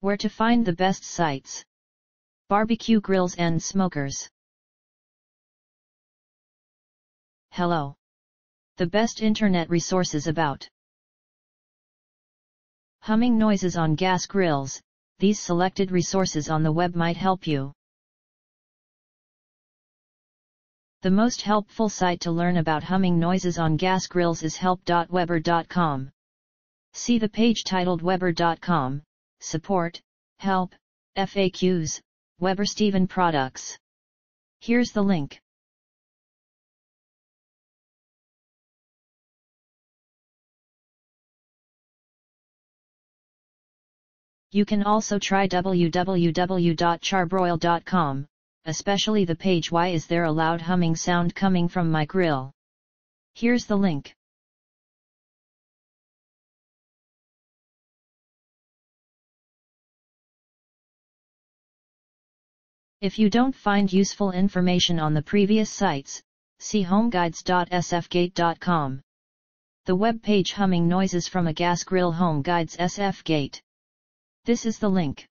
Where to find the best sites. Barbecue grills and smokers. Hello. The best internet resources about humming noises on gas grills. These selected resources on the web might help you. The most helpful site to learn about humming noises on gas grills is help.weber.com. See the page titled weber.com, Support, Help, FAQs, Weber Stephen Products. Here's the link. You can also try www.charbroil.com, especially the page Why is there a loud humming sound coming from my grill? Here's the link. If you don't find useful information on the previous sites, see homeguides.sfgate.com. The web page Humming Noises from a Gas Grill Home Guides SF Gate. This is the link.